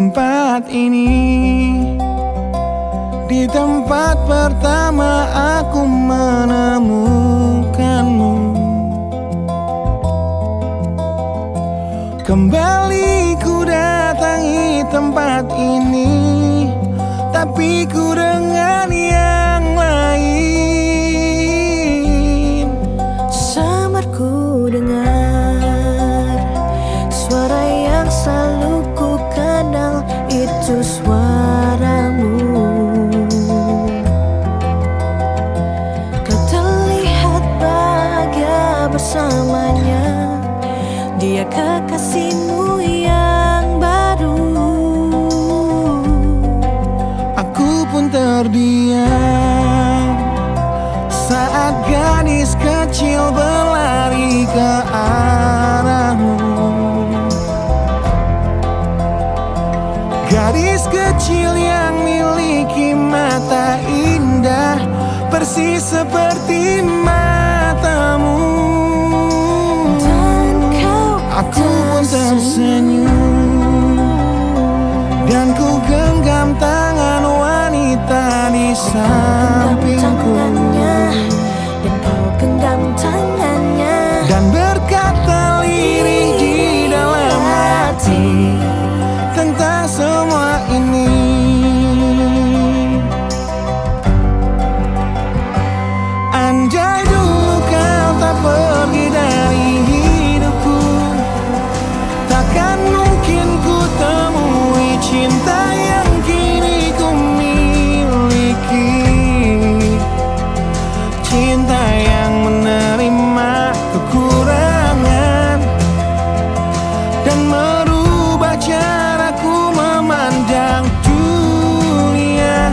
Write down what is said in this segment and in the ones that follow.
tempat ini, di tempat pertama aku menemukanmu. Kembali ku datangi tempat ini, tapi ku dengan yang lain. Samar ku dengar suara yang selalu ku kenal, itu suaramu. Kau terlihat bahagia bersamanya, dia kekasihmu yang baru. Aku pun terdiam saat gadis kecil berlari ke arahmu. Gadis kecil yang miliki mata indah, persis seperti matamu. Aku pun tersenyum dan ku genggam tangan wanita di sampingku. Dan kau genggam tangannya dan berkata lirih di dalam hati tentang semua ini. Andai dulu kau tak pergi dari hidupku, takkan mungkin ku temui cinta yang kini ku miliki. Cinta yang menerima kekurangan dan merubah caraku memandang dunia.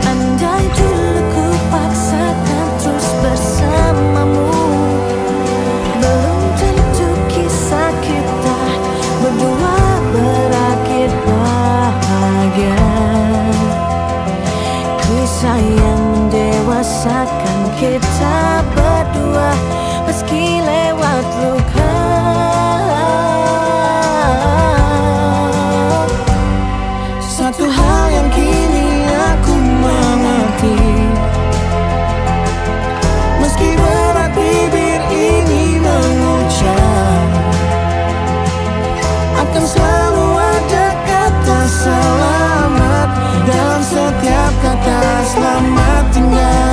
Andai dulu ku paksakan terus bersamamu, belum tentu kisah kita berdua berakhir bahagia. Kisah yang mendewasakan kita berdua, meski lewat luka. Satu hal yang kini aku mengerti, meski berat bibir ini mengucap, akan selalu ada kata selamat dalam setiap kata selamat tinggal.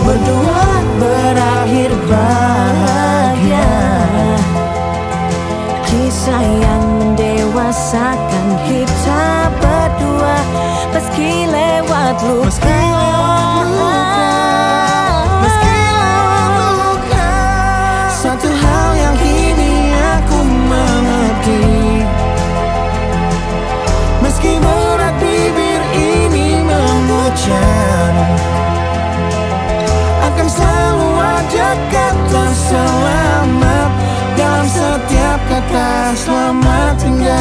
Berdua berakhir bahagia. Kisah yang mendewasakan kita berdua, meski lewat luka. Satu hal yang kini aku mengerti, meski berat bibir ini mengucap, akan selalu ada kata selamat dalam setiap kata selamat tinggal.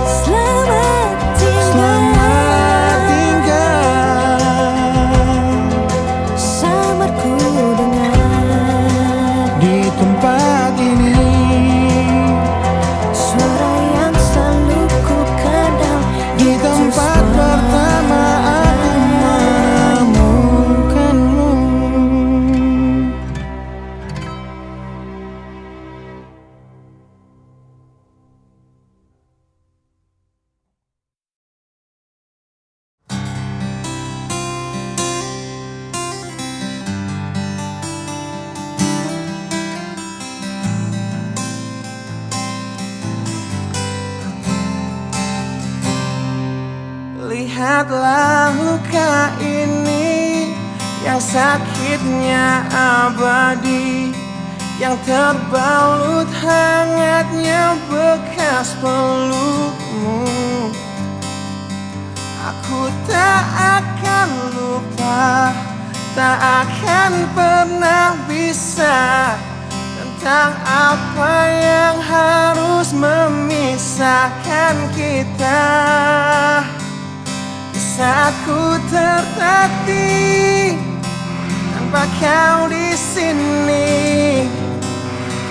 Selamat tinggal. Selamat tinggal. Samar ku dengar di tempat ini, suara yang selalu ku kenal, di tempat pertama aku menemukanmu. lihatlah luka ini yang sakitnya abadi, yang terbalut hangatnya bekas pelukmu. Aku tak akan lupa, tak akan pernah bisa, tentang apa yang harus memisahkan kita. Di saat ku tertatih tanpa kau di sini,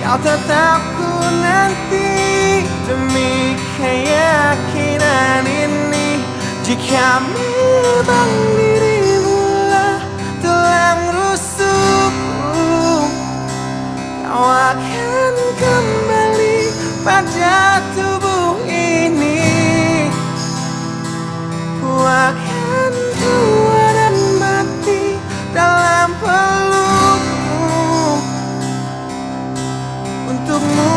kau tetap ku nanti demi keyakinan ini. Jika memang dirimu lah tulang rusukku, kau akan kembali pada tubuh ini. Ku akan tua dan mati dalam pelukmu. Untukmu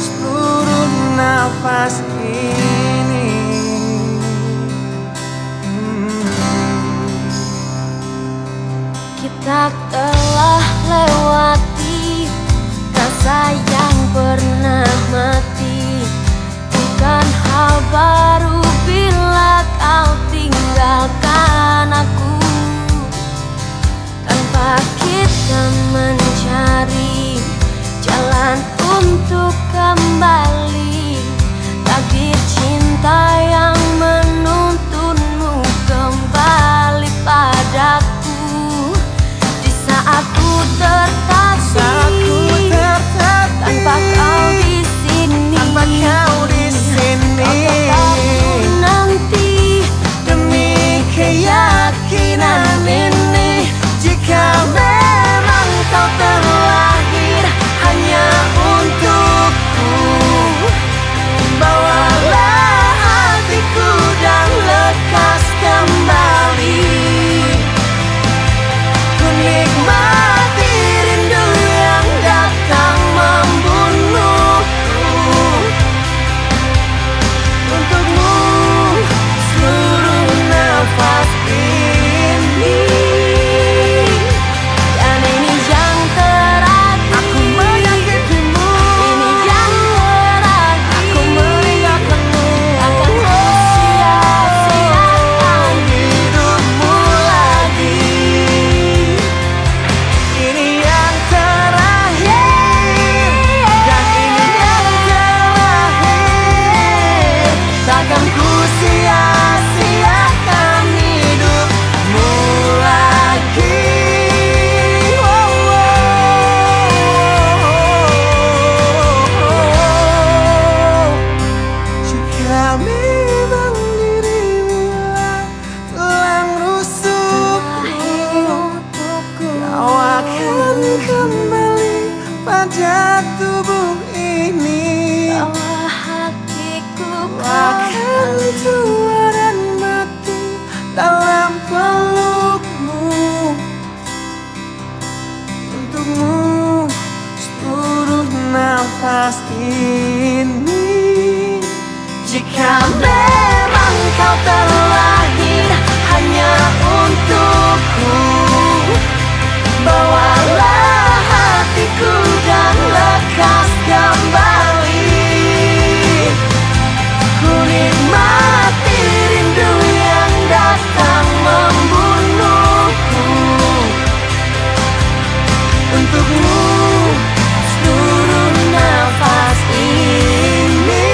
seluruh nafas ini. Kita telah lewati rasa yang pernah mati. Bukan hal baru bila kau tinggalkan aku, tanpa kita mencari jalan untuk kembali. Takdir cinta yang menuntunmu kembali padaku. Di saat ku tertatih tanpa kau di sini, kau tetap ku nanti demi keyakinan ini. Jika memang kau terlahir hanya untukku, bawalah hatiku dan lekas kembali. Ku nikmati rindu yang datang membunuhku. Untukmu seluruh nafas ini, dan ini yang terakhir. Aku menyakitimu, Ini yang terakhir. aku meninggalkanmu. Akan ku sia-siakan Hidupmu lagi. Ini yang terakhir, dan ini yang terakhir. Takkan ku sia-siakan hidupmu lagi. Jika memang dirimulah tulang rusukku, kau akan kembali pada tubuh ini. Bawa hatiku Kau akan tua dan mati dalam pelukmu. Untukmu seluruh nafas ini. Jika memang kau terlahir hanya untukku, bawalah hatiku dan lekas kembali. Ku nikmati rindu yang datang membunuhku. Untukmu seluruh nafas ini.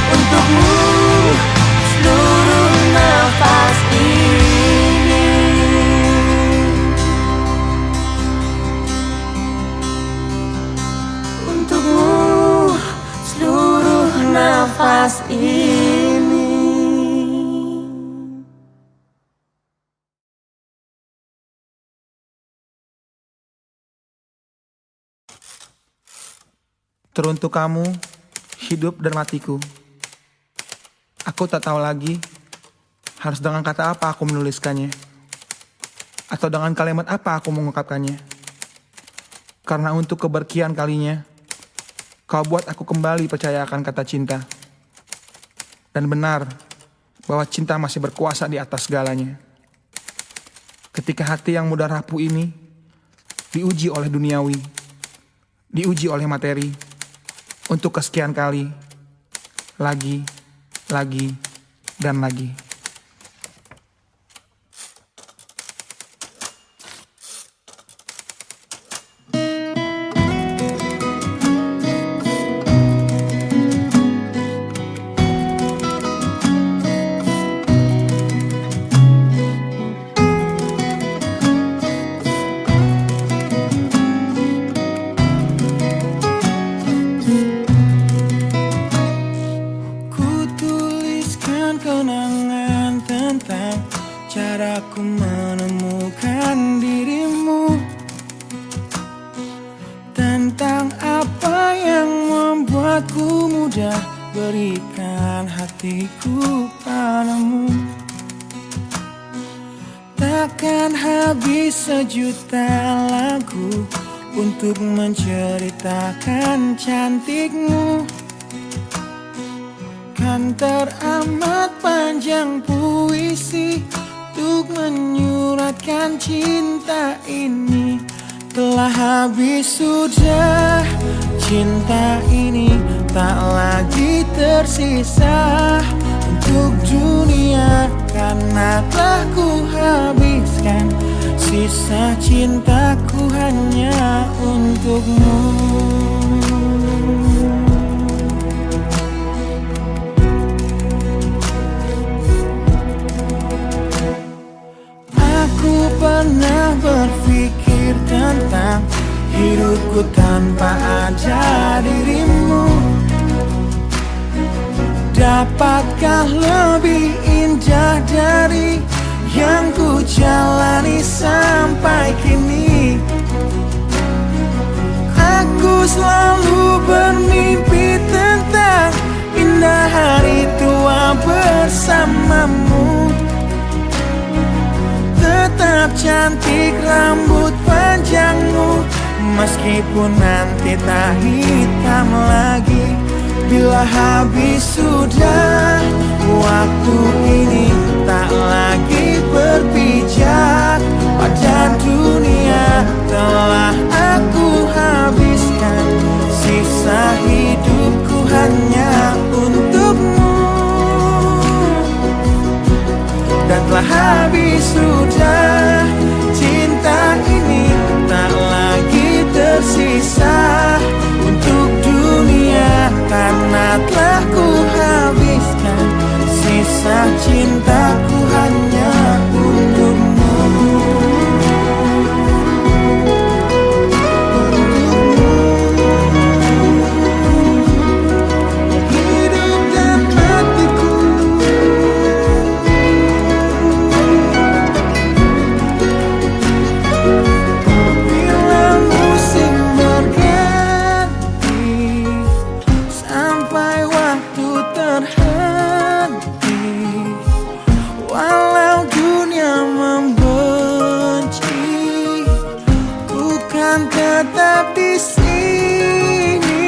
Untukmu seluruh nafas ini. Untukmu seluruh nafas ini. Teruntuk kamu, hidup dan matiku. Aku tak tahu lagi harus dengan kata apa aku menuliskannya, atau dengan kalimat apa aku mengungkapkannya. Karena untuk keberkian kalinya, kau buat aku kembali percaya akan kata cinta. Dan benar, bahwa cinta masih berkuasa di atas segalanya. Ketika hati yang mudah rapuh ini diuji oleh duniawi, diuji oleh materi, untuk kesekian kali, lagi, dan lagi. Kenangan tentang caraku menemukan dirimu, tentang apa yang membuatku mudah berikan hatiku padamu. Takkan habis sejuta lagu untuk menceritakan cantikmu. Kan teramat panjang puisi untuk menyuratkan cinta ini. Telah habis sudah cinta ini, tak lagi tersisa untuk dunia, karena telah ku habiskan sisa cintaku hanya untukmu. Pernah berpikir tentang hidupku tanpa ada dirimu. Dapatkah lebih indah dari yang ku jalani sampai kini? Aku selalu bermimpi tentang indah hari tua bersamamu. Tetap cantik rambut panjangmu, meskipun nanti tak hitam lagi. Bila habis sudah waktu ini, tak lagi berpijak pada dunia. Telah aku habiskan sisa hidupku hanya untukmu. Dan telah habis sudah cinta ini, tak lagi tersisa untuk dunia, karena telah ku habiskan sisa cintaku hanya untukmu. Hidup dan matiku, tetap di sini.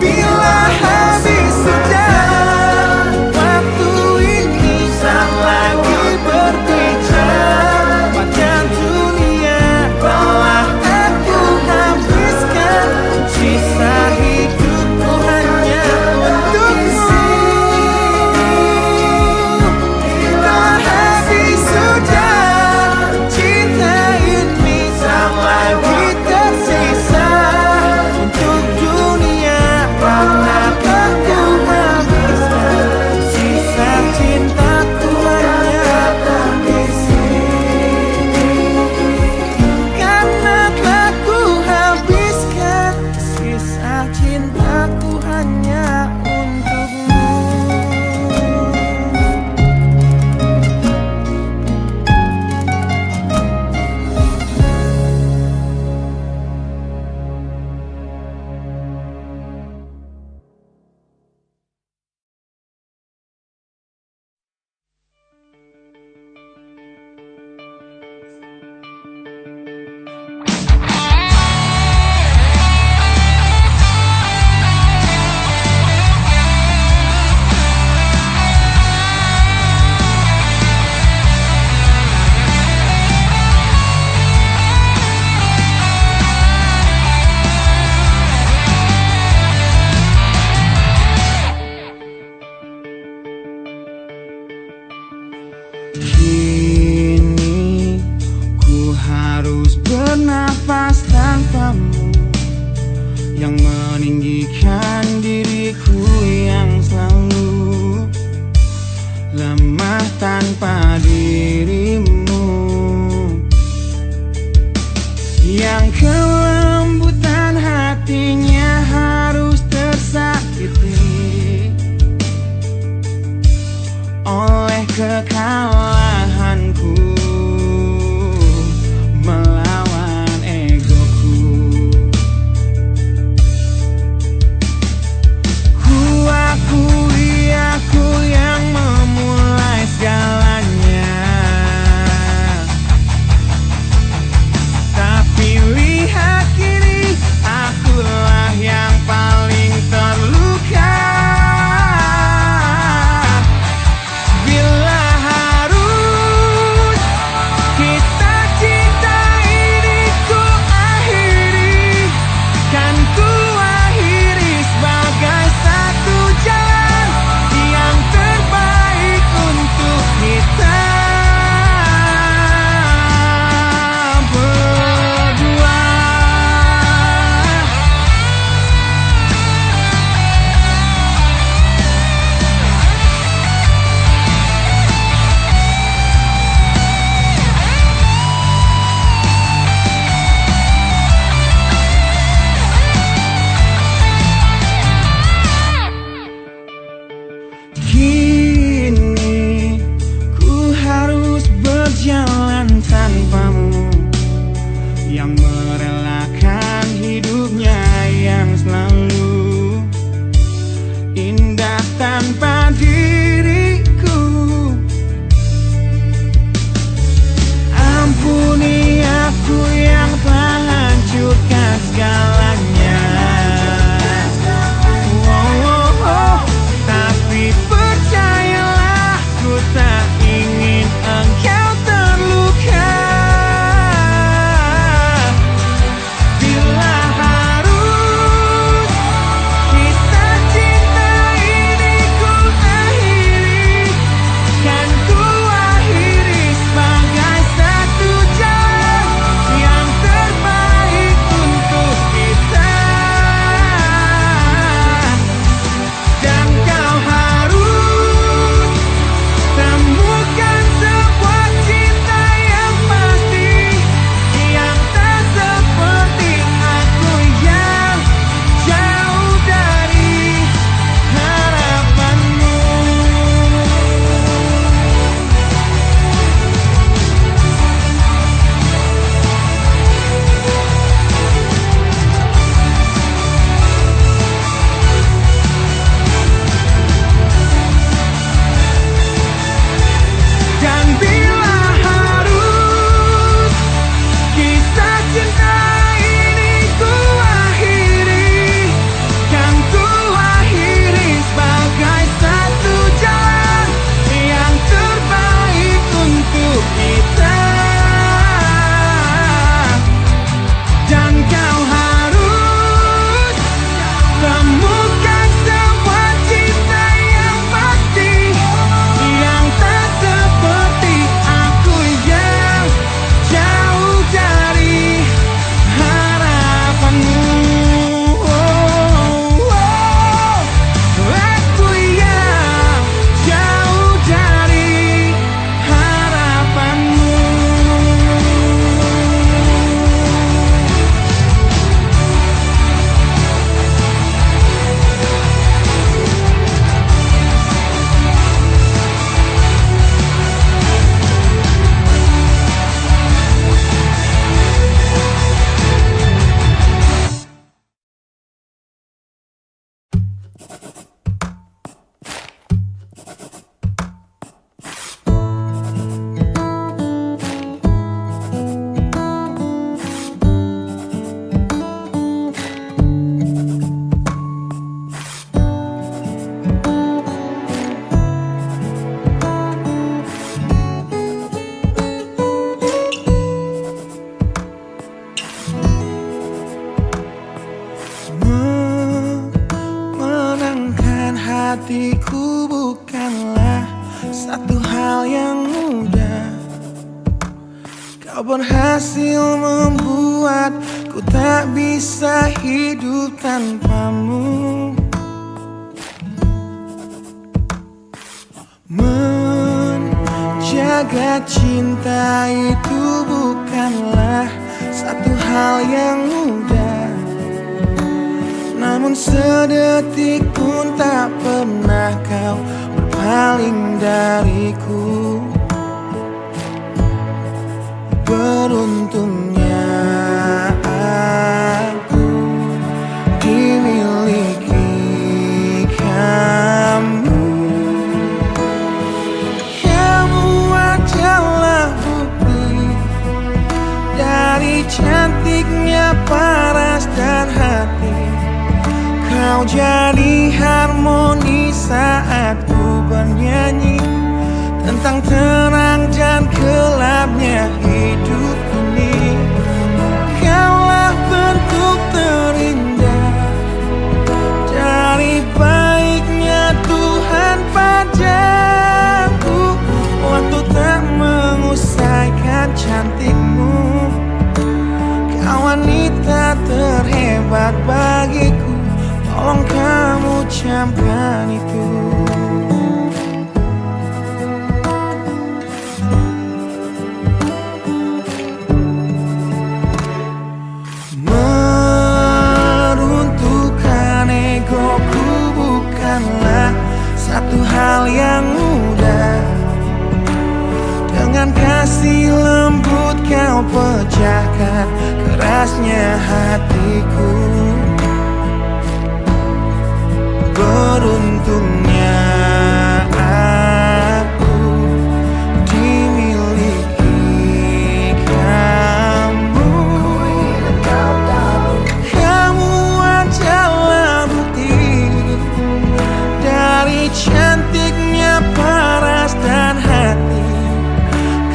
Bila habis sudah waktu ini, tak lagi berbicara pada dunia. Telah aku habiskan sisa hidupku hanya untukmu. Bila habis sudah cinta ini, tak lagi tersisa Kini ku harus bernafas tanpamu, yang meninggikan diriku yang selalu lemah tanpa dirimu, yang kelembutan hatinya harus tersakiti oleh kekalahanku melawan egoku. Ku akui aku yang memulai segalanya, tapi lihat kini akulah yang paling terluka. Bila harus kisah cinta ini ku akhiri, kan ku akhiri sebagai satu jalan yang terbaik untuk kita berdua. Kini ku harus berjalan tanpamu, yang merelakan hidupnya yang selalu indah tanpa diriku. Ampuni aku yang telah hancurkan segalanya. Tapi percayalah, ku tak ingin engkau terluka. Bila harus kisah cinta ini ku akhiri, kan ku akhiri sebagai satu jalan yang terbaik untuk kita. Dan kau harus temukan sebuah cinta yang pasti, yang tak seperti aku yang jauh dari harapanmu. Dan bila harus kisah cinta ini ku akhiri, kan ku akhiri sebagai satu jalan yang terbaik untuk kita. Dan kau harus temukan sebuah cinta yang pasti, yang tak seperti aku yang jauh dari harapanmu. Aku yang jauh dari harapanmu. Memenangkan hatiku bukanlah satu hal yang mudah. Kau berhasil membuat ku tak bisa hidup tanpamu. Menjaga cinta itu bukanlah satu hal yang mudah, namun sedetik pun tak pernah kau berpaling dariku. Beruntungnya aku dimiliki kamu. Kamu adalah bukti dari cantiknya paras dan hati. Kau jadi harmoni saat ku bernyanyi tentang terang dan gelapnya hidup ini. Kaulah bentuk terindah dari baiknya Tuhan padaku. Waktu tak mengusaikan cantikmu, kau wanita terhebat bagiku. Tolong kamu camkan itu. Meruntuhkan egoku bukanlah satu hal yang mudah. Dengan kasih lembut kau pecahkan kerasnya hatiku. Beruntungnya aku dimiliki kamu. Kamu adalah bukti dari cantiknya paras dan hati.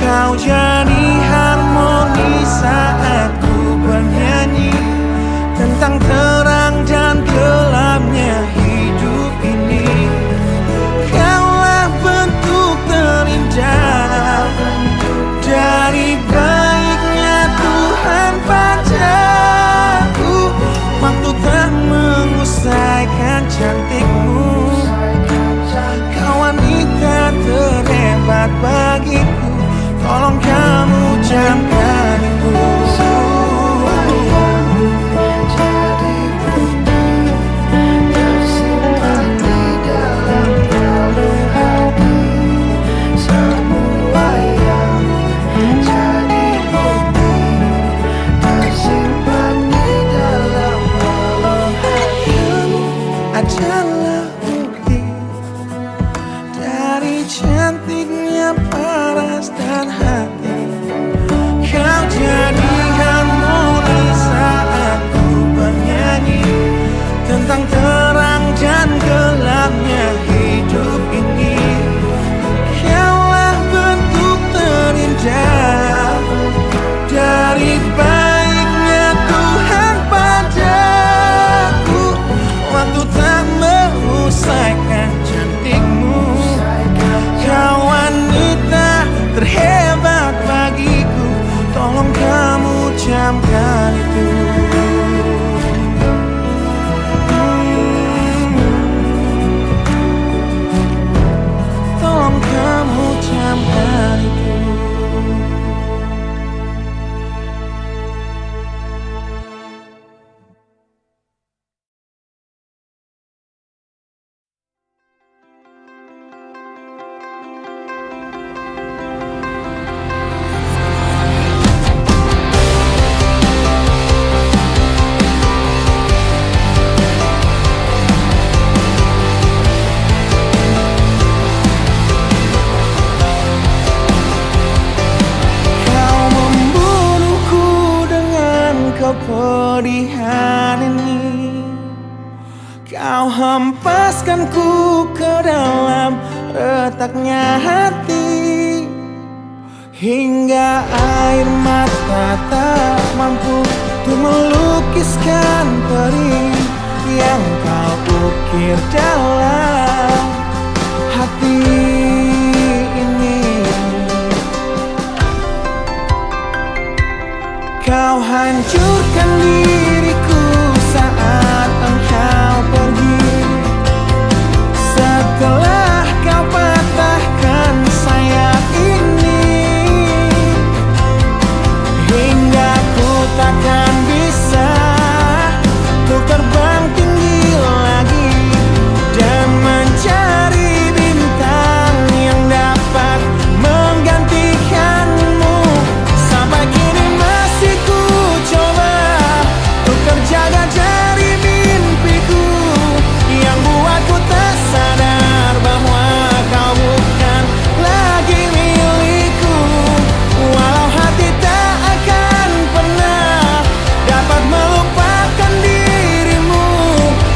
Kau jadi harmoni saat ku bernyanyi tentang terang dan gelapnya hidup ini. Kaulah bentuk terindah dari baiknya Tuhan padaku. Waktu tak mengusaikan cantikmu, kau wanita terhebat bagiku. Tolong kamu camkan itu. Adalah bukti dari cantiknya paras dan hati. Kau jadi harmoni saat ku bernyanyi tentang terang dan gelapnya hidup ini. Kaulah bentuk terindah dari baiknya Tuhan padaku. Waktu tak mengusaikan cantikmu, kau wanita terhebat bagiku. Tolong kamu camkan itu. Tolong kamu camkan itu. Kepedihan ini kau hempaskanku ke dalam retaknya hati, hingga air mata tak mampu untuk melukiskan perih yang kau ukir dalam hati ini. hancurkan diriku saat engkau pergi. Setelah kau patahkan sayap ini, hingga ku takkan bisa untuk terbang tinggi lagi dan mencari bintang yang dapat menggantikanmu. Sampai kini masih ku coba untuk terjaga dari mimpiku yang buatku tak sadar bahwa kau bukan lagi milikku. Walau hati tak akan pernah dapat melupakan dirimu,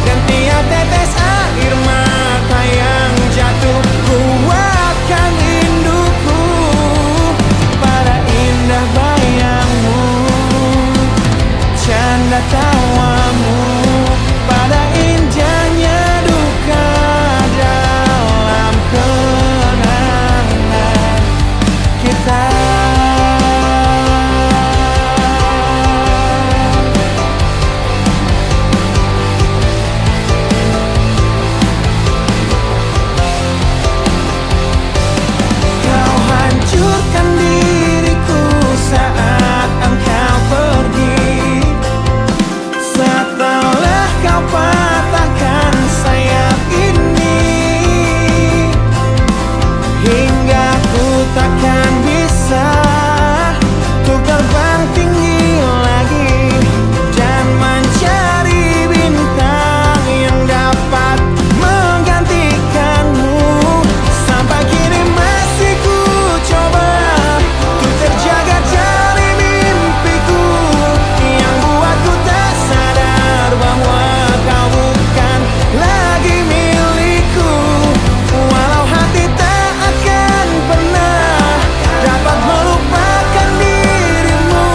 dan tiap tetes air mata yang jatuh kuatkan rinduku pada indah bayangmu, canda tawamu, pada indahnya duka dalam kenangan kita. Kau hancurkan diriku saat engkau pergi. Setelah kau patahkan sayap ini, hingga ku takkan bisa untuk terbang tinggi lagi dan mencari bintang yang dapat menggantikanmu. Sampai kini masih ku coba untuk terjaga dari mimpiku yang buatku tak sadar bahwa kau bukan lagi milikku. Walau hati tak akan pernah dapat melupakan dirimu,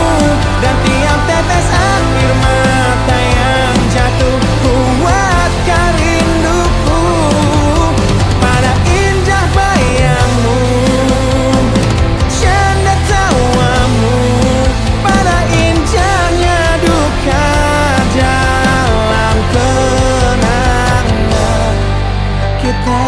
dan tiap tetes air mata yang jatuh kuatkan rinduku pada indah bayangmu, canda tawamu, pada indahnya duka dalam kenangan kita.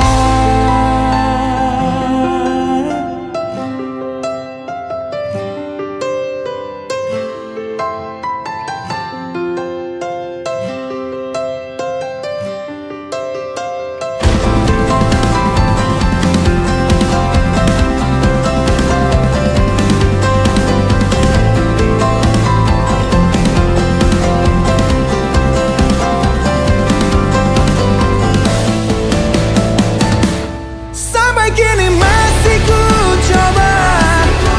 Sampai kini masih ku coba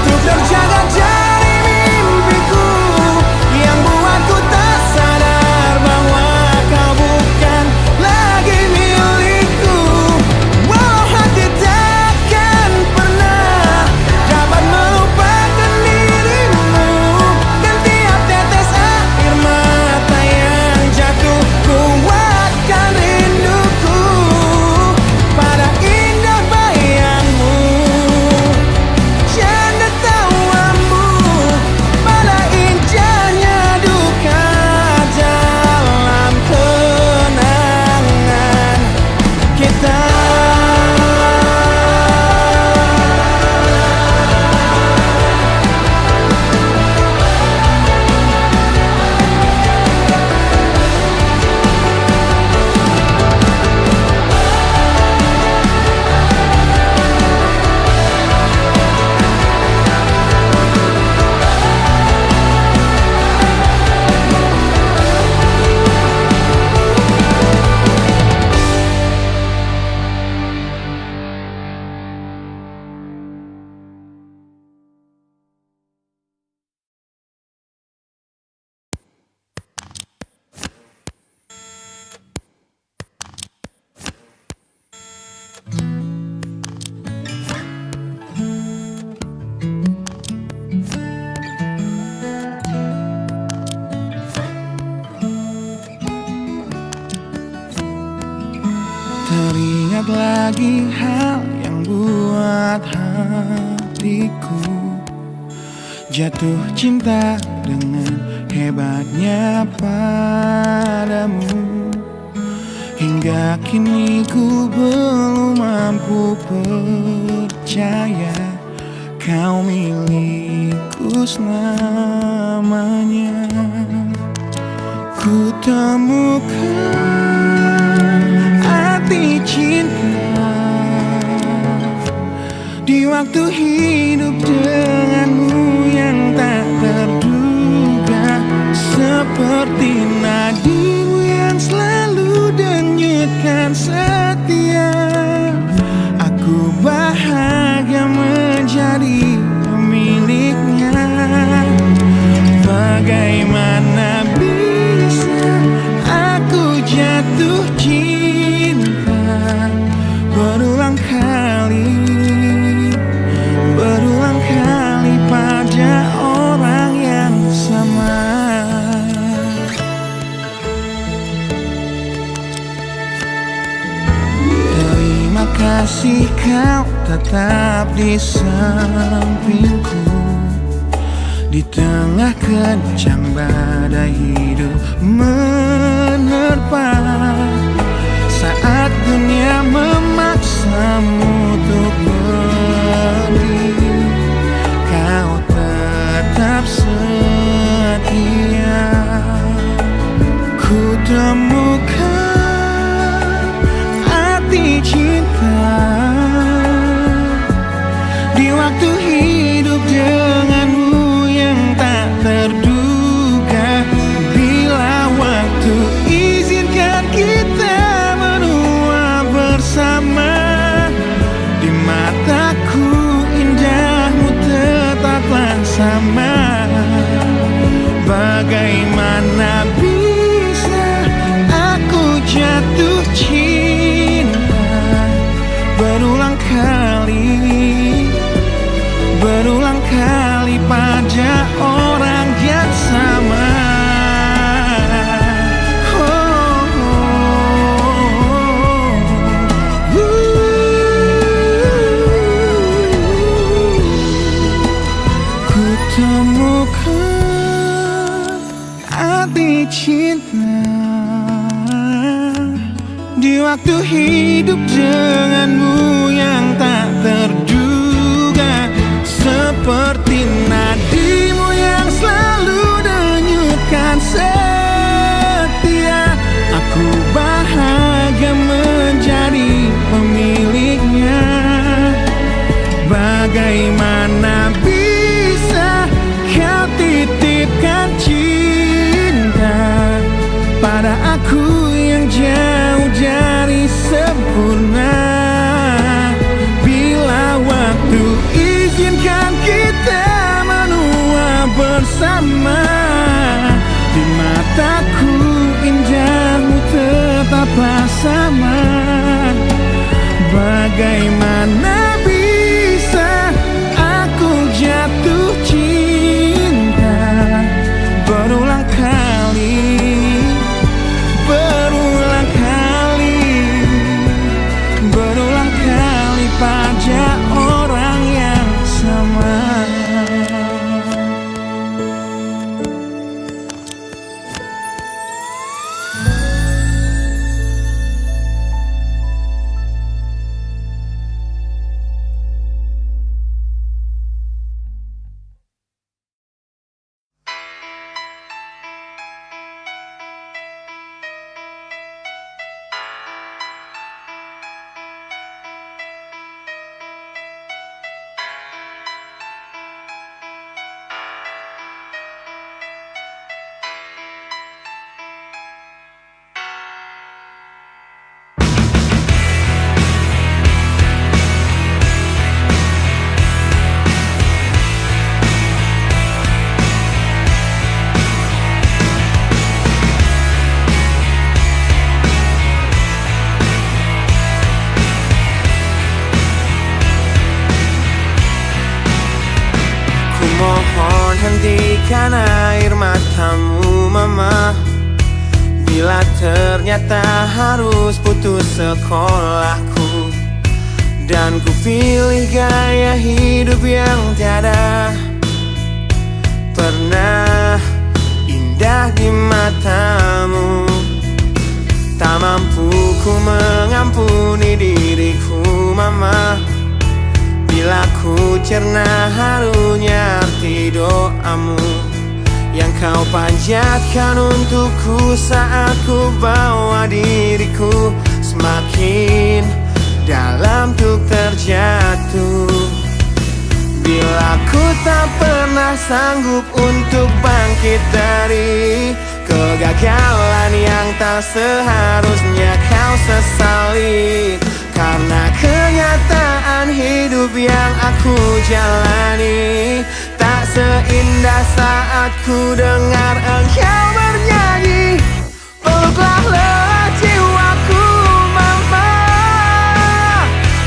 untuk terjaga dari mimpiku yang buatku tak sadar bahwa kau bukan lagi milikku. Walau hati takkan pernah dapat melupakan dirimu, dan tiap tetes air mata yang jatuh kuatkan rinduku pada indah bayangmu, canda tawamu, pada indahnya duka dalam kenangan kita. Teringat lagi hal yang buat hatiku jatuh cinta dengan hebatnya padamu. Hingga kini ku belum mampu percaya kau milikku selamanya. Ku temukan arti cinta di waktu hidup denganmu yang tak terduga. Seperti nadimu yang selalu denyutkan setia. Aku bahagia menjadi pemiliknya. Bagaimana bisa aku jatuh cinta berulang kali pada orang yang sama. Terima kasih kau tetap di sampingku di tengah kencang badai hidup menerpa. Saat dunia memaksamu untuk pergi, kau tetap setia. Ku temukan arti cinta di waktu hidup denganmu yang tak terduga. Bila waktu izinkan kita menua bersama, di mataku indahmu tetaplah sama. Bagaimana bisa aku jatuh cinta berulang kali pada orang yang sama. Ku temukan arti cinta di waktu hidup denganmu yang tak terduga. Seperti nadimu yang selalu denyutkan setia. Aku bahagia menjadi pemiliknya. Bagaimana bisa kau titipkan cinta pada aku yang jauh dari sempurna. Bila waktu izinkan kita menua bersama, di mataku indahmu tetaplah sama. Bagaimana bisa aku jatuh cinta berulang kali pada orang yang sama. Mohon hentikan air matamu mama. Bila ternyata harus putus sekolahku dan ku pilih gaya hidup yang tiada pernah indah. mengampuni diriku mama, bila ku cerna harunya arti doamu yang kau panjatkan untukku saat ku bawa diriku semakin dalam untuk terjatuh. Bila ku tak pernah sanggup untuk bangkit dari kegagalan yang tak seharusnya kau sesali, karena kenyataan hidup yang aku jalani tak seindah saat ku dengar engkau bernyanyi. Peluklah lelah jiwaku mama,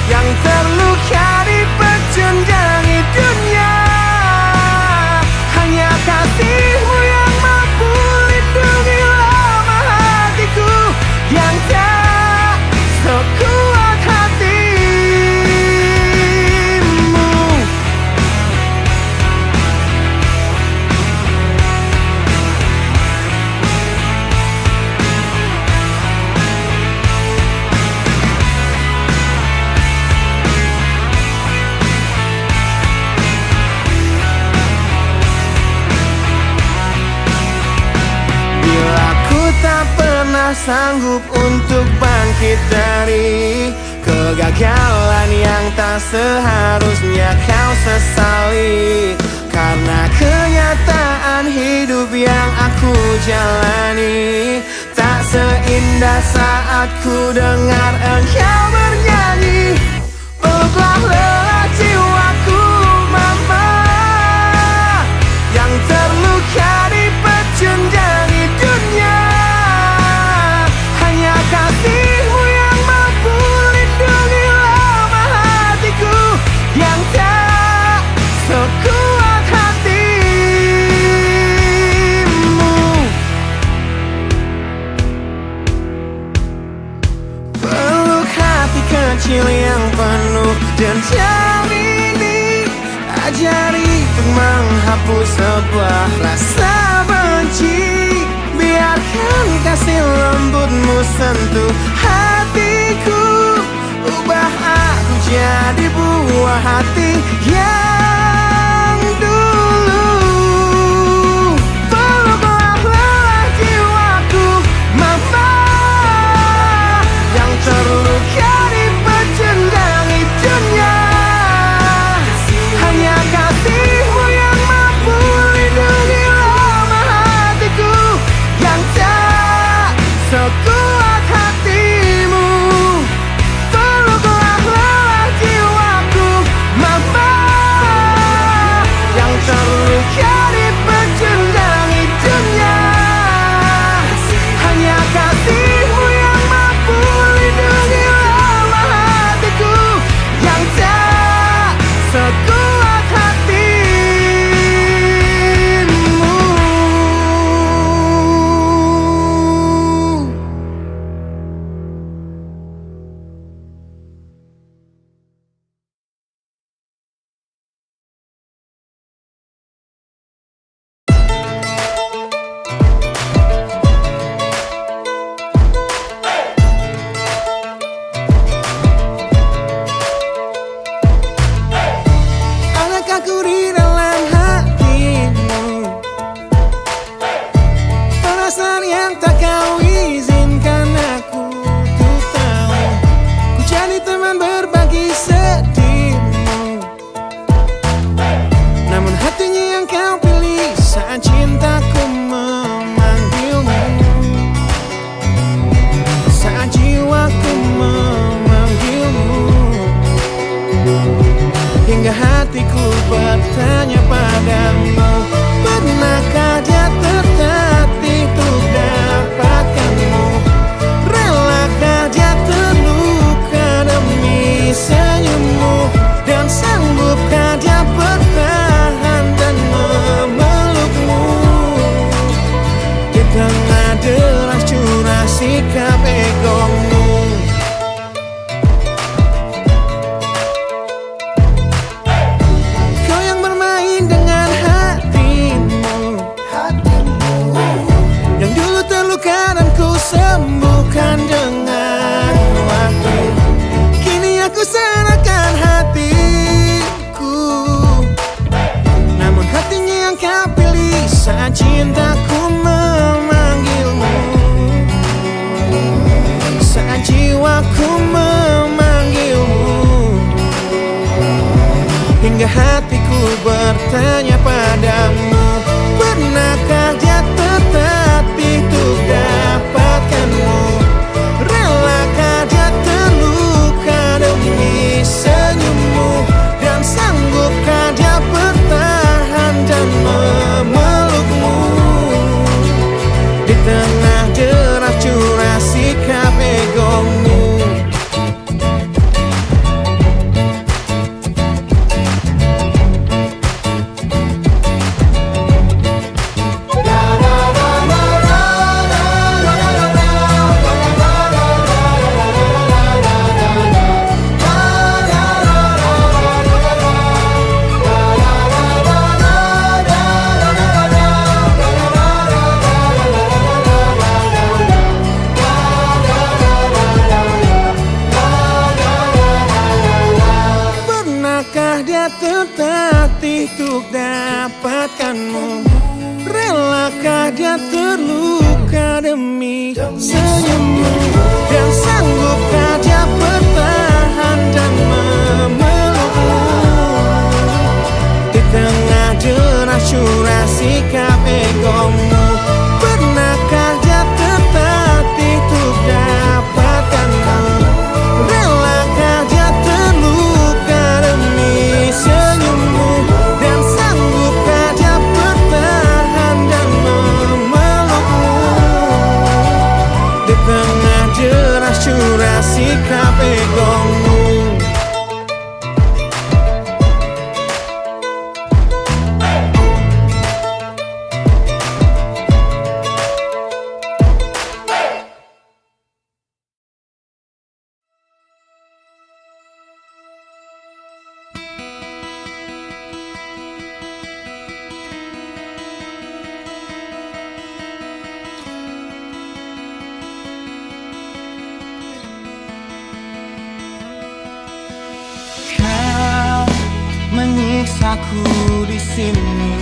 yang terluka di pecundangi dunia. Hanya kasih-Mu yang mampu lindungi lemah hatiku yang tak sekuat hati-Mu. Bila ku tak pernah sanggup untuk bangkit dari kegagalan yang tak seharusnya kau sesali, karena kenyataan hidup yang aku jalani tak seindah saat ku dengar engkau bernyanyi. Peluklah lelah jiwaku mama, yang terluka di pecundangi dunia. Hanya kasih-Mu yang mampu lindungi lemah hatiku yang tak sekuat hati-Mu. Peluk hati kecil yang penuh dendam ini, ajari untuk menghapus sebuah rasa benci. Biarkan kasih lembut-Mu sentuh hatiku, ubah aku jadi buah hati yang dulu. Peluklah lelah jiwaku mama, yang terluka di pecundangi dunia. Hanya kasih-Mu yang mampu lindungi lemah hatiku yang tak sekuat hati-Mu. Peluklah lelah jiwaku mama, yang terluka di pecundangi dunia. Hanya kasih-Mu yang mampu lindungi lemah hatiku yang tak sekuat hati-Mu. Adakah ku di dalam hatimu perasaan yang tak kau izinkan aku untuk tahu? Ku jadi teman berbagi sedihmu, namun hatinya yang kau pilih saat cintaku memanggilmu, saat jiwaku memanggilmu. Hingga hatiku bertanya padamu, pernahkah dia tertatih untuk dapatkanmu? Relakah dia terluka demi senyummu? Dan sanggupkah dia bertahan dan memelukmu di tengah deras curah sikap egomu? Kau yang bermain dengan hatimu, hatiku bertanya padamu, pernahkah dia tetapi untuk dapatkanmu? Relakah dia terluka demi senyummu? Dan sanggupkah dia bertahan dan memelukmu? Di tengah deras curah sikap egomu. Pernahkah dia tertatih untuk dapatkanmu? Relakah dia terluka demi senyummu? Dan sanggupkah dia bertahan dan memelukmu? Di tengah deras curah sikap egomu. Pernahkah dia tertatih untuk dapatkanmu? Relakah dia terluka demi senyummu? Dan sanggupkah dia bertahan dan memelukmu? Di tengah deras curah sikap egomu. Kau menyiksaku di sini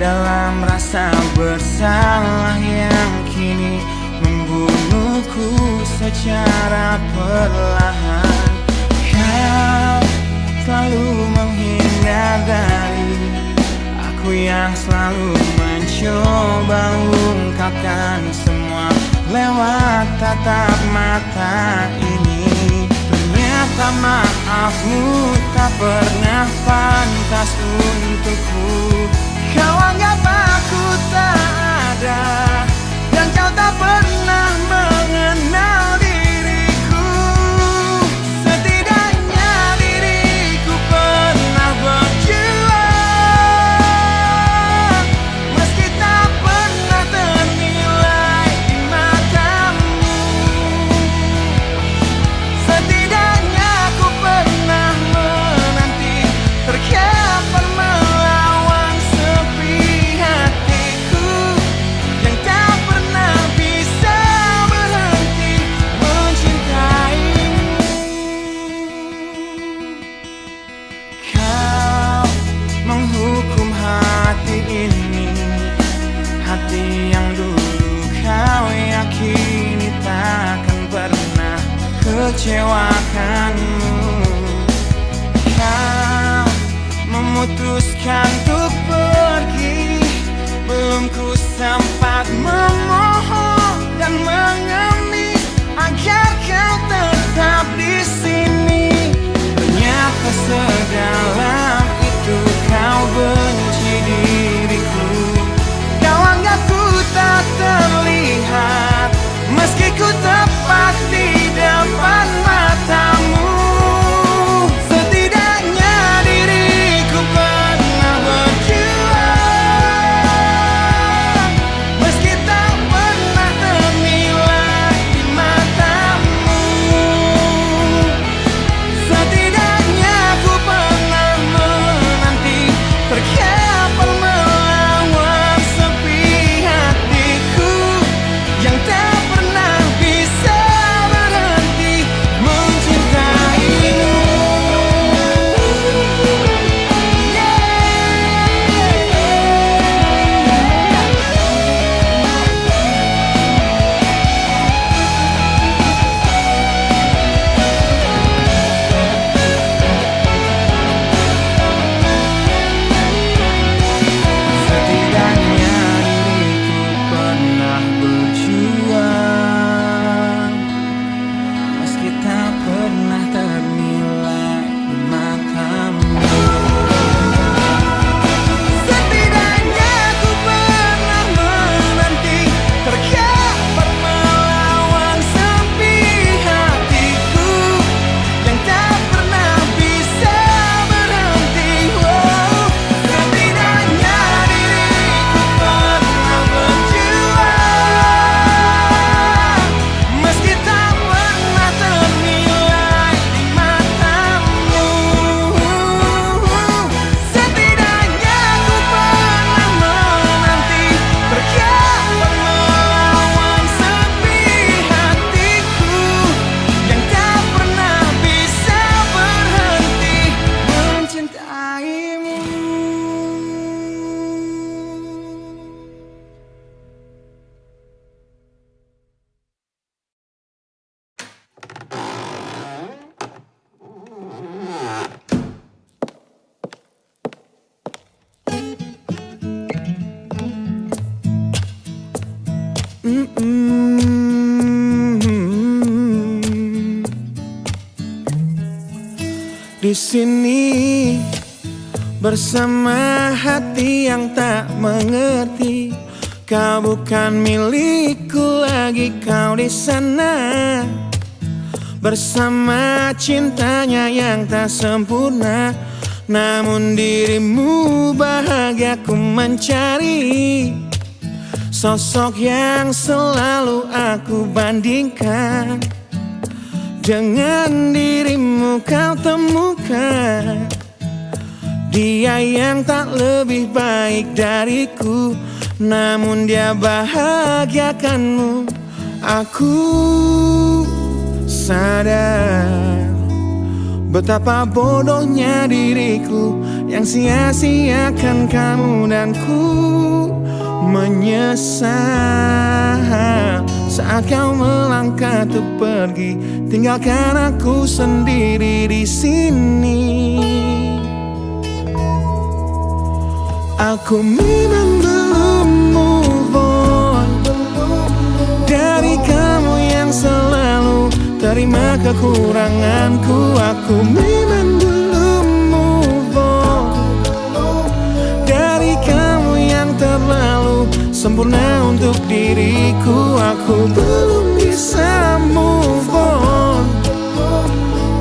dalam rasa bersalah yang kini membunuhku secara perlahan. Kau selalu menghindar dari aku yang selalu mencoba ungkapkan semua lewat tatap mata ini. Ternyata maafmu tak pernah pantas untukku. Kau anggap aku tak ada, dan kau tak pernah mengenal diriku. Setidaknya diriku pernah berjuang, meski tak pernah ternilai di matamu. Setidaknya aku pernah menanti, terkapan melawan sepi hatiku yang tak pernah bisa berhenti mencintaimu. Kau menghukum hati ini, hati yang dulu kau yakini takkan pernah kecewakanmu. Kau memutuskan untuk pergi, belum ku sempat memohon dan mengemis agar kau tetap di sini. Ternyata sedalam itu kau benci diriku. Kau anggap ku tak terlihat, meski ku tepat di depan matamu. Setidaknya diriku pernah berjuang, meski tak pernah ternilai di matamu. Setidaknya ku pernah darimu. Di sini bersama hati yang tak mengerti, kau bukan milikku lagi, kau di sana bersama cintanya yang tak sempurna. Namun dirimu bahagia ku mencari, sosok yang selalu aku bandingkan. Dengan dirimu kau temukan dia yang tak lebih baik dariku, namun dia bahagiakanmu. Aku sadar betapa bodohnya diriku yang sia-siakan kamu, dan ku menyesal saat kau melangkah untuk pergi, tinggalkan aku sendiri di sini. Aku memang belum move on dari kamu yang selalu terima kekuranganku. Aku memang belum move on dari kamu yang terlalu sempurna untuk diriku. Aku belum bisa move on,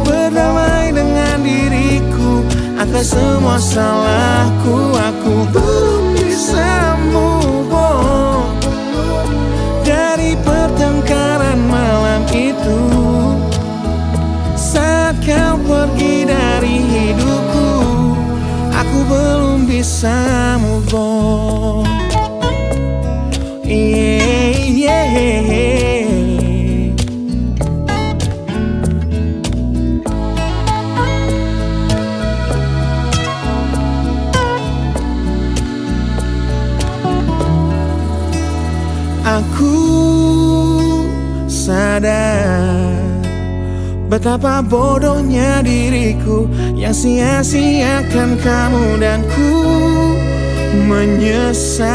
berdamai dengan diriku atas semua salahku. Aku belum bisa move on dari pertengkaran malam itu saat kau pergi dari hidupku. Aku belum bisa move on. Aku sadar betapa bodohnya diriku yang sia-siakan kamu, dan ku menyesal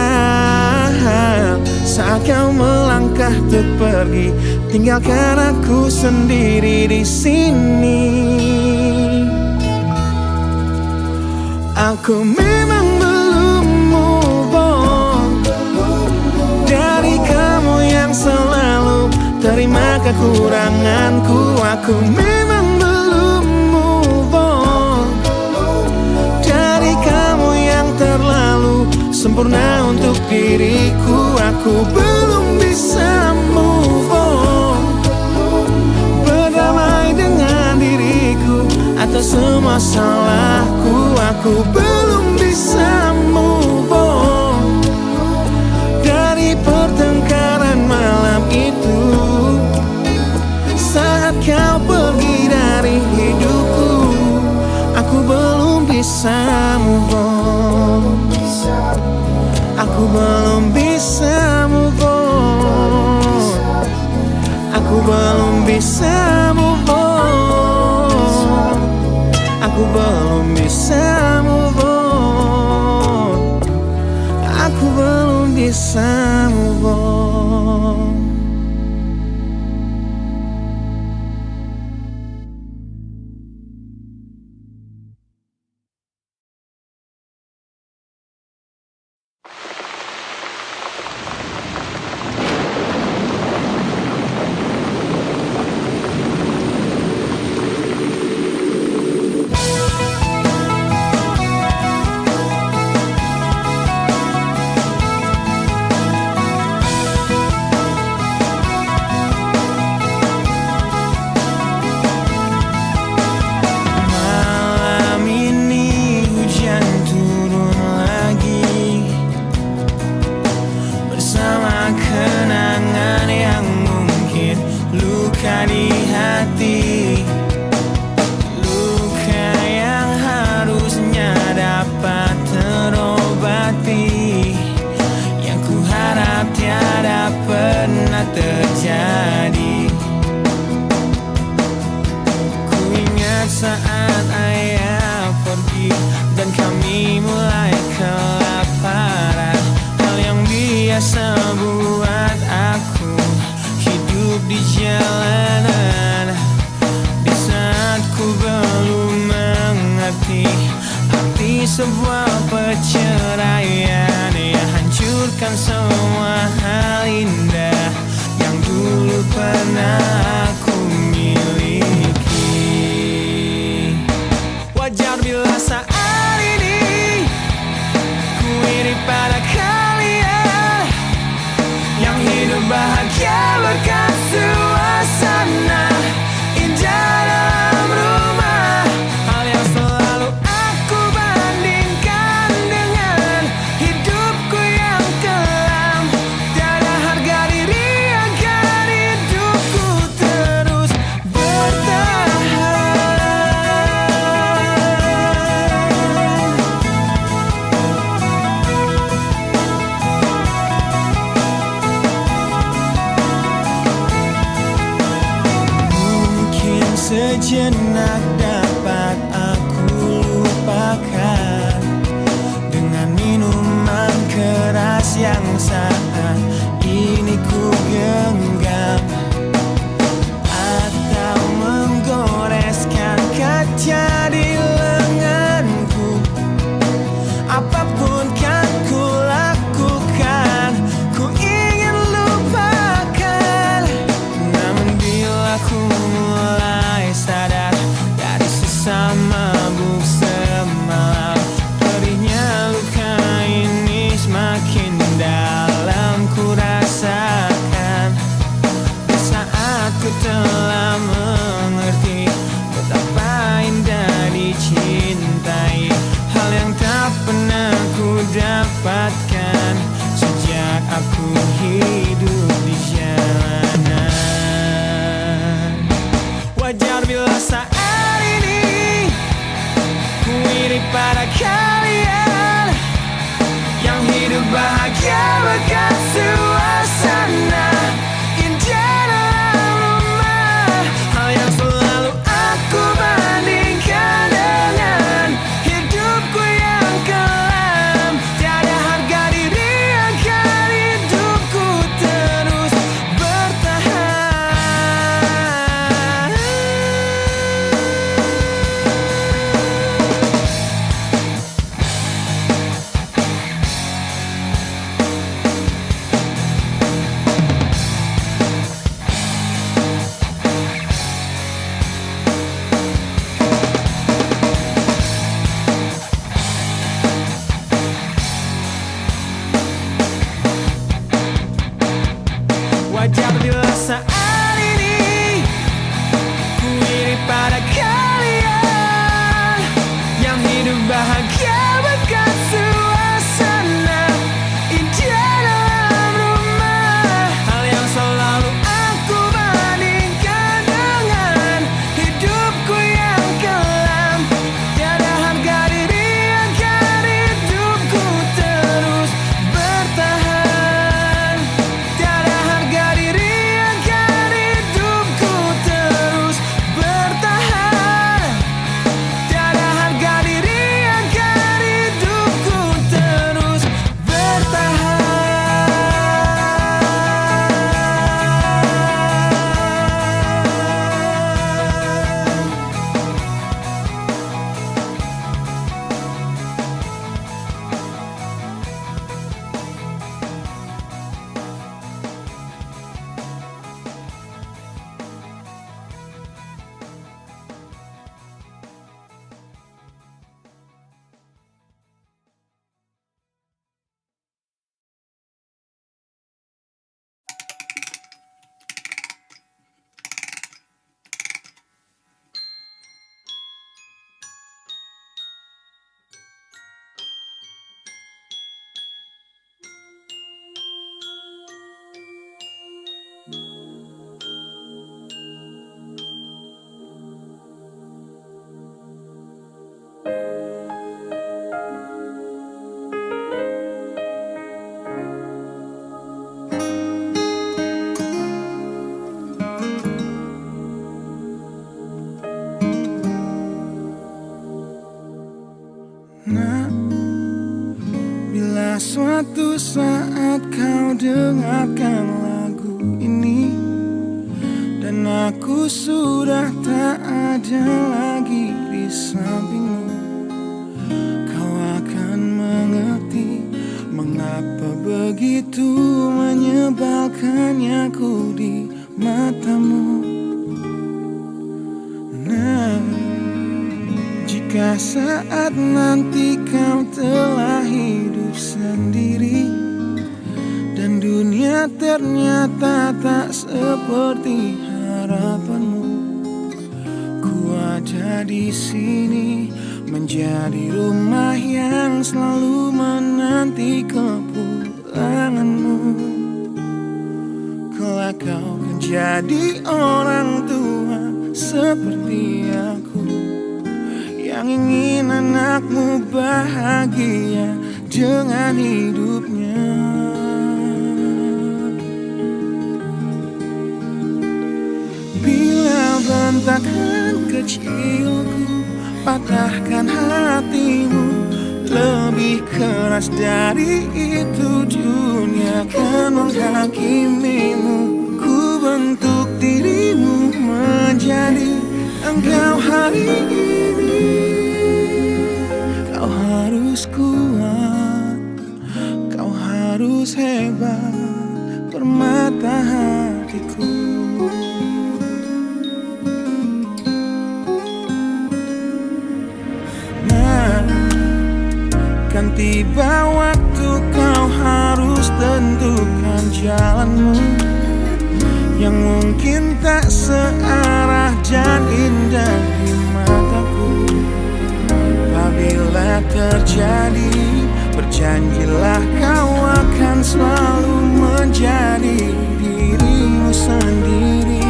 saat kau melangkah untuk pergi, tinggalkan aku sendiri di sini. Aku memang belum move on dari kamu yang selalu terima kekuranganku. Aku memang belum move on dari kamu yang terlalu sempurna untuk diriku. Aku belum bisa move on, berdamai dengan diriku atas semua salahku. Aku belum bisa move on dari pertengkaran malam itu saat kau pergi dari hidupku. Aku belum bisa move on. Aku belum bisa move on. Aku belum bisa move on. Aku belum bisa move on. Aku belum bisa move on. sebuah perceraian yang hancurkan semua hal indah yang dulu pernah aku miliki. Wajar bila saat ini ku iri pada kalian yang hidup bahagia berkat suasana indah dalam rumah. Hal yang selalu aku bandingkan dengan hidupku yang kelam. Tiada harga diri agar hidupku terus bertahan. Mungkin sejenak dapat aku lupakan dengan minuman keras yang saat ini ku genggam, atau menggoreskan kaca di lenganku. Apapun kan ku lakukan, ku ingin lupakan. Namun bila ku mulai sadar dari sesama mabuk semalam, perihnya luka ini semakin dalam ku rasakan. Di saat ku telah mengerti betapa indah dicintai, hal yang tak pernah ku dapatkan sejak aku hidup di jalanan. Wajar bila saat ini ku iri pada kalian yang hidup bahagia berkat suasana indah dalam rumah. Hal yang selalu aku bandingkan dengan hidupku yang kelam. Tiada harga diri agar hidupku terus bertahan. Wajar bila saat ini ku iri pada kalian yang hidup bahagia berkat suasana indah dalam rumah. Hal yang selalu aku bandingkan dengan hidupku yang kelam. Tiada harga diri agar hidupku terus bertahan. Tiada harga diri agar hidupku terus bertahan. Tiada harga diri agar hidupku terus bertahan. Nah, bila suatu saat kau dengarkan lagu ini dan aku sudah tak ada lagi di sampingmu, kau begitu menyebalkannya ku di matamu. Nah, jika saat nanti kau telah hidup sendiri dan dunia ternyata tak seperti harapanmu, ku ada di sini menjadi rumah yang selalu menanti kepulanganmu. Kelak kau kan jadi orang tua seperti aku, yang ingin anakmu bahagia dengan hidupnya. Bila bentakan kecilku patahkan hatimu, lebih keras dari itu dunia kan menghakimimu. Ku bentuk dirimu menjadi engkau hari ini. Kau harus kuat, kau harus hebat, permata hatiku. Kan tiba waktu kau harus tentukan jalanmu, yang mungkin tak searah dan indah di mataku. Apabila terjadi, berjanjilah kau akan selalu menjadi dirimu sendiri.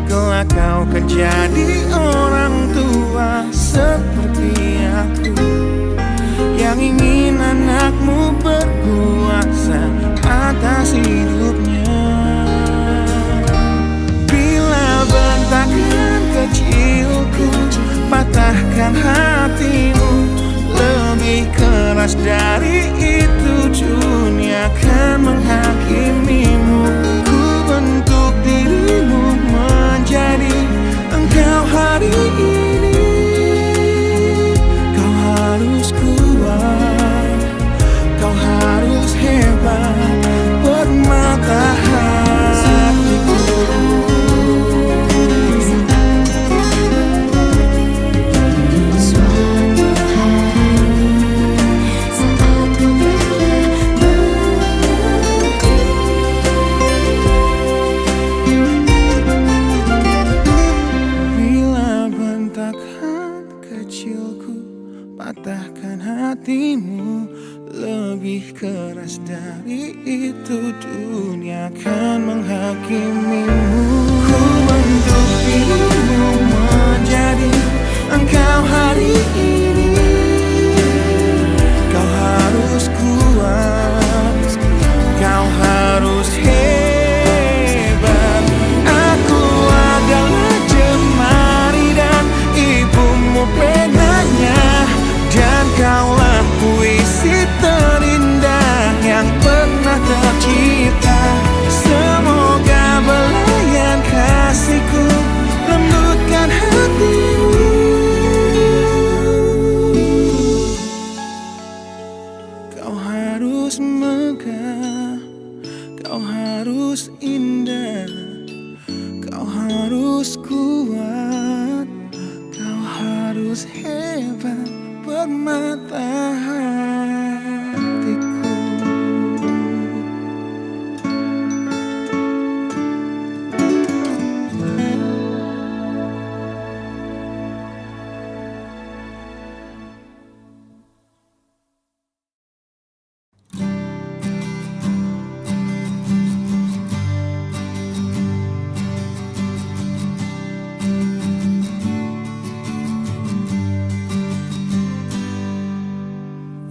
Kelak kau kan jadi orang tua seperti aku, yang ingin anakmu berkuasa atas hidupnya. Bila bentakan kecilku patahkan hatimu, lebih keras dari itu dunia kan menghakimimu. Ku bentuk dirimu menjadi engkau hari ini. Kau harus kuat, kau harus hebat, permata hatiku. Suatu hari saat ku telah mengerti, bila bentakan kecilku patahkan hatimu, lebih keras dari itu dunia kan menghakimimu. Ku bentuk dirimu menjadi engkau hari ini. Kau harus kuat, kau harus hebat. Aku adalah jemari dan ibumu penanya, dan kaulah puisi terindah yang pernah tercipta. Semoga belayan kasihku lembutkan hatimu. Kau harus megah, kau harus indah, kau harus kuat, kau harus hebat, permata hatiku.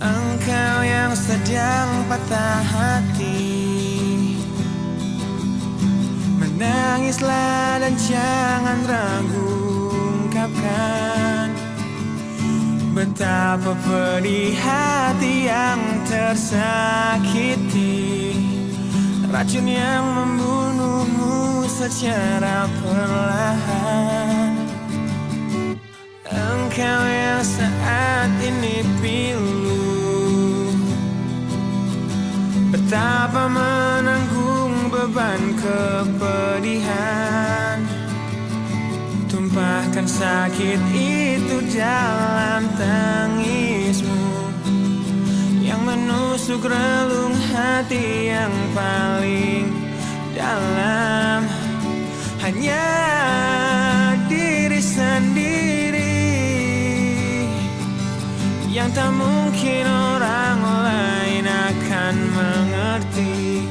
Engkau yang sedang patah hati, menangislah dan jangan ragu ungkapkan betapa pedih hati yang tersakiti, racun yang membunuhmu secara perlahan. Engkau yang saat ini pilu, dan kepedihan, tumpahkan sakit itu dalam tangismu yang menusuk relung hati yang paling dalam. Hanya diri sendiri yang tak mungkin orang lain akan mengerti.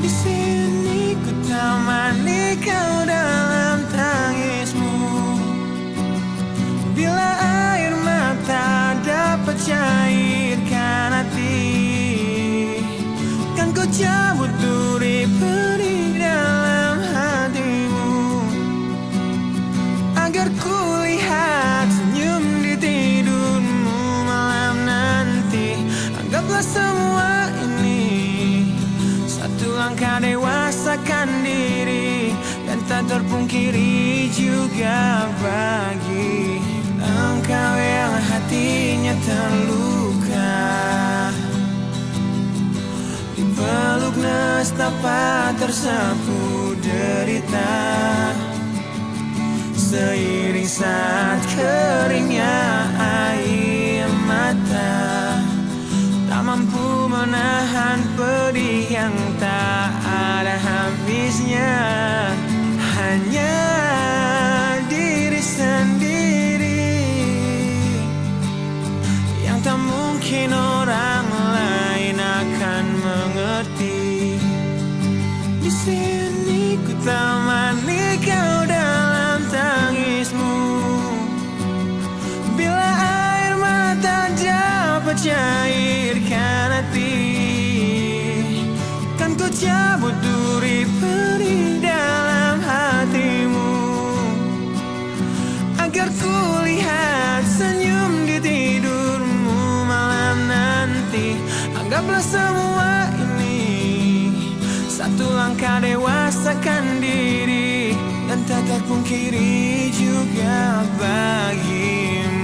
Di sini ku temani kau dalam tangismu. Bila air mata dapat cairkan hati, kan ku cabut duri pedih dalam hatimu, agar ku lihat senyum di tidurmu malam nanti. Anggaplah semua ini satu langkah dewasakan diri, dan tak terpungkiri juga bagi engkau yang hatinya terluka. Dipeluk nestapa tersapu derita, seiring saat keringnya air mata, tak mampu menahan pedih yang tak ada habisnya. Hanya diri sendiri yang tak mungkin orang lain akan mengerti. Di sini ku temani kau dalam tangismu. Bila air mata dapat cairkan hati, kan ku cabut duri pedih dalam hatimu, agar ku lihat senyum di tidurmu malam nanti. Anggaplah semua ini satu langkah dewasakan diri, dan tak terpungkiri juga bagimu.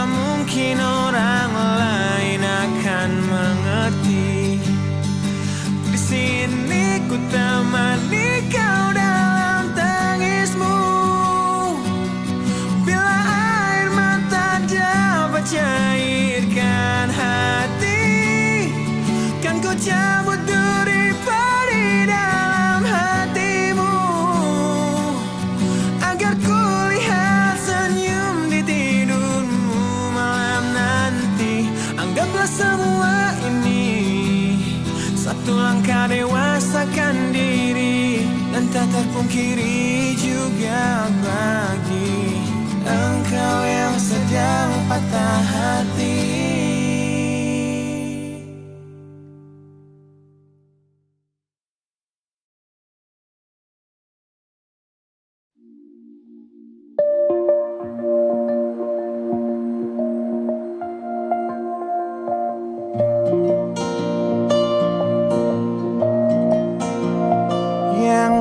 Mungkin orang lain akan mengerti. Di sini ku temani kau dalam tangismu. Bila air mata dapat cairkan hati, kan ku cabut duri pedih dalam hatimu, agar ku lihat senyum di tidurmu malam nanti. Anggaplah semua ini satu langkah dewasakan diri, dan tak terpungkiri juga bagi engkau yang sedang patah hati.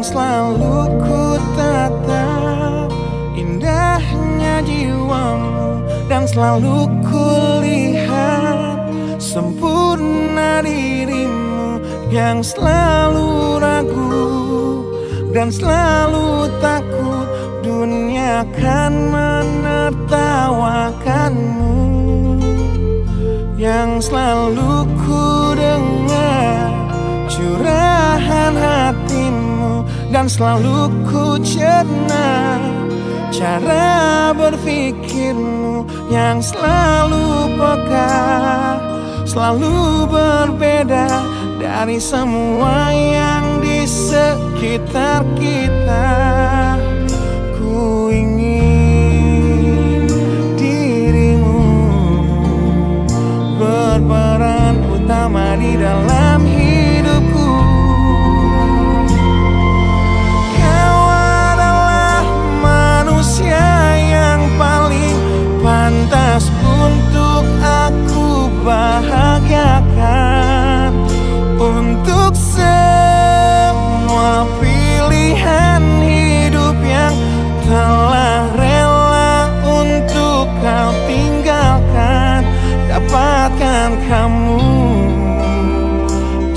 Selalu ku tatap indahnya jiwamu, dan selalu ku lihat sempurna dirimu, yang selalu ragu dan selalu takut dunia akan menertawakanmu, yang selalu ku dengar curahan hatimu, dan selalu ku cerna cara berpikirmu, yang selalu peka, selalu berbeda dari semua yang di sekitar kita. Ku ingin dirimu berperan utama di dalam hidup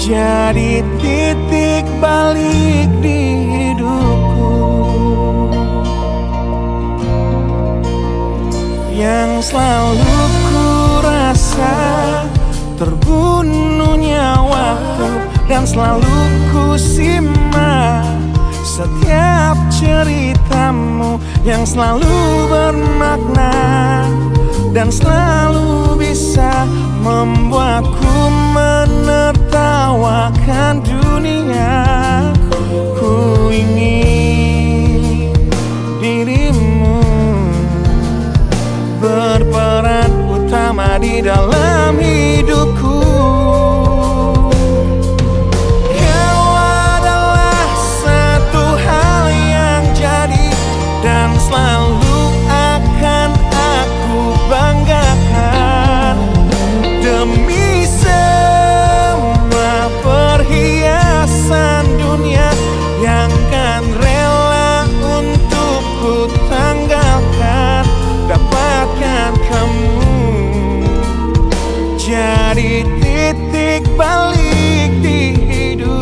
jadi titik balik di hidupku, yang selalu ku rasa terbunuhnya waktu, dan selalu ku simak setiap ceritamu yang selalu bermakna dan selalu bisa membuatku menertawakan dunia. Ku ingin dirimu berperan utama di dalam hidupku. Kau adalah satu hal yang jadi dan selalu akan aku banggakan. Demi semua perhiasan dunia yang kan rela untuk ku tanggalkan, dapatkan kamu jadi titik balik di hidupku.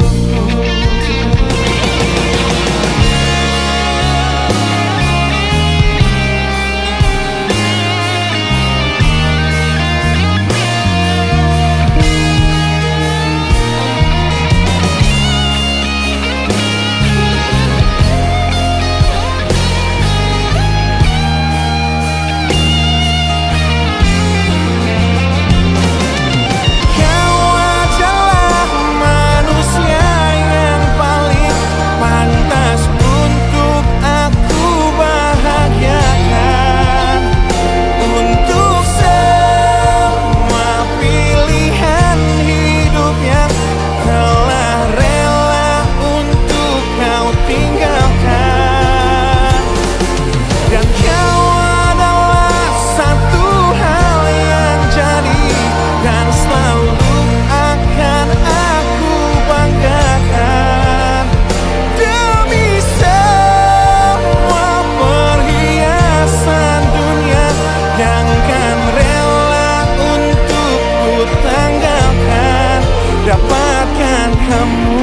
Dapatkan kamu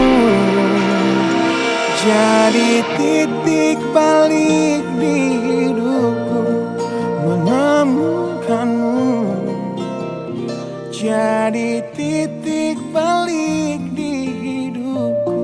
jadi titik balik di hidupku, menemukanmu jadi titik balik di hidupku.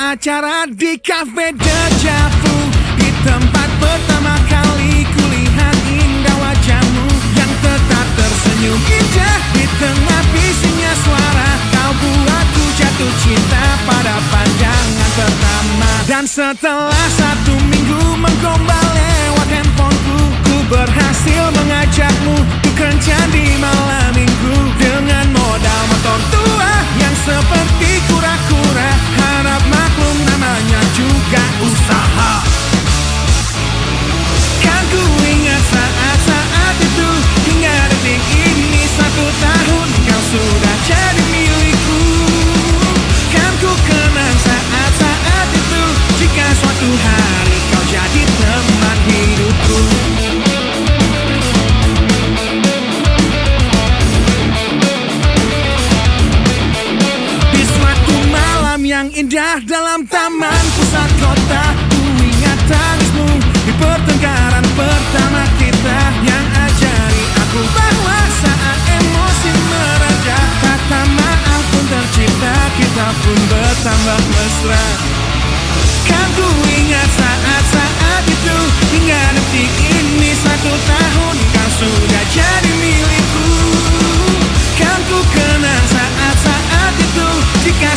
Acara di Cafe Deja Vu, di tempat pertama kali kulihat indah wajahmu yang tetap tersenyum indah di tengah bisingnya suara. Kau buatku jatuh cinta pada pandangan pertama. Dan setelah 1 minggu menggombal lewat handphoneku, ku berhasil mengajakmu ku kencan di malam minggu dengan modal motor tua yang seperti kura-kura. Harap maklum namanya juga usaha. Kan ku ingat saat-saat itu hingga detik ini 1 tahun kau sudah jadi milikku. Kan ku kenang saat-saat itu jika suatu hari kau jadi teman hidupku. Yang indah dalam taman pusat kota, ku ingat tangismu di pertengkaran pertama kita yang ajari aku bahwa saat emosi mereda kata maaf pun tercipta, kita pun bertambah mesra. Kan ku ingat saat-saat itu hingga detik ini 1 tahun kau sudah jadi milikku. Kan ku kenang saat-saat itu jika